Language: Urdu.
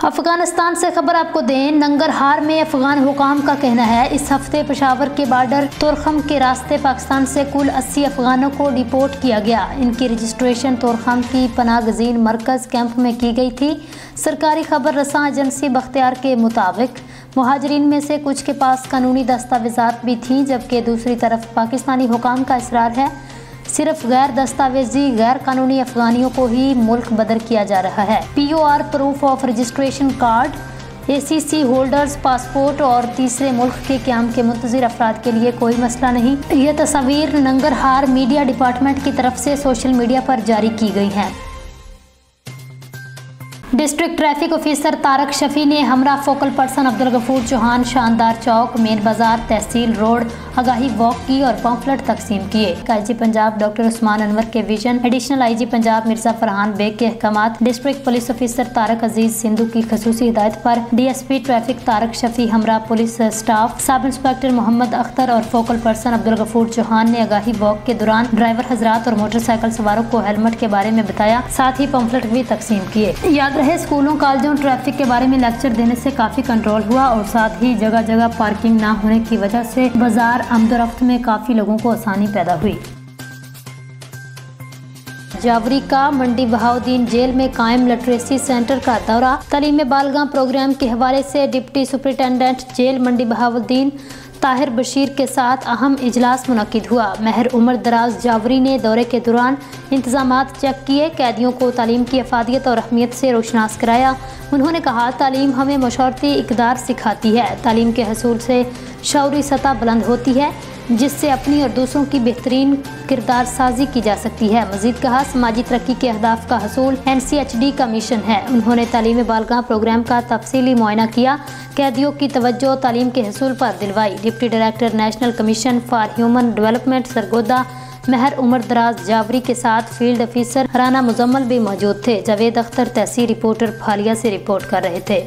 افغانستان سے خبر آپ کو دیں، ننگرہار میں افغان حکام کا کہنا ہے اس ہفتے پشاور کے بارڈر تورخم کے راستے پاکستان سے کل 80 افغانوں کو ڈیپورٹ کیا گیا۔ ان کی رجسٹریشن تورخم کی پناہ گزین مرکز کیمپ میں کی گئی تھی۔ سرکاری خبر رساں ایجنسی بختیار کے مطابق مہاجرین میں سے کچھ کے پاس قانونی دستاویزات بھی تھیں، جبکہ دوسری طرف پاکستانی حکام کا اصرار ہے صرف غیر دستاویزی غیر قانونی افغانیوں کو ہی ملک بدر کیا جا رہا ہے۔ POR proof of registration card, ACC holders passport اور تیسرے ملک کے قیام کے منتظر افراد کے لیے کوئی مسئلہ نہیں۔ یہ تصاویر ننگرہار میڈیا ڈپارٹمنٹ کی طرف سے سوشل میڈیا پر جاری کی گئی ہیں۔ ڈسٹرکٹ ٹریفک آفیسر طارق شفیع نے ہمراہ فوکل پرسن عبدالغفور چوہان شاندار چوک، مین بازار، تحصیل روڈ آگاہی واک کی اور پمفلٹ تقسیم کیے۔ IG پنجاب ڈاکٹر عثمان انور کے vision, additional IG Punjab Mirza Farhan Baig کے احکامات، district police officer Tariq Aziz Sandhu کی خصوصی ہدایت پر DSP ٹریفک طارق شفیع ہمراہ police staff, sub inspector Muhammad Akhtar اور فوکل پرسن عبدالغفور چوہان نے آگاہی واک کے دوران ڈرائیور حضرات اور موٹر سائیکل سواروں کو ہیلمٹ کے بارے میں بتایا، ساتھ ہی پمفلٹ بھی تقسیم کیے۔ یاد رہے، اسکولوں کالجوں ٹریفک کے بارے میں لیکچر دینے سے کافی کنٹرول ہوا اور ساتھ ہی جگہ جگہ پارکنگ نہ ہونے کی وجہ سے بازار آمد و رفت میں کافی لوگوں کو آسانی پیدا ہوئی۔ جاوری کا منڈی بہاؤالدین جیل میں قائم لٹریسی سینٹر کا دورہ، تعلیم بالغاں پروگرام کے حوالے سے ڈپٹی سپرنٹینڈنٹ جیل منڈی بہاؤالدین طاہر بشیر کے ساتھ اہم اجلاس منعقد ہوا۔ ماہر عمر دراز جاوری نے دورے کے دوران انتظامات چیک کیے، قیدیوں کو تعلیم کی افادیت اور اہمیت سے روشناس کرایا۔ انہوں نے کہا، تعلیم ہمیں مشاورتی اقدار سکھاتی ہے، تعلیم کے حصول سے شعوری سطح بلند ہوتی ہے جس سے اپنی اور دوسروں کی بہترین کردار سازی کی جا سکتی ہے۔ مزید کہا، سماجی ترقی کے اہداف کا حصول NCHD کا مشن ہے۔ انہوں نے تعلیم بالغاں پروگرام کا تفصیلی معائنہ کیا، قیدیوں کی توجہ تعلیم کے حصول پر دلوائی۔ Deputy director national commission for human development Sargodha Mahir Umar دراز جاوری کے ساتھ فیلڈ آفیسر رانا مزمل بھی موجود تھے۔ جاوید اختر تحصیل رپورٹر پھالیا سے رپورٹ کر رہے تھے۔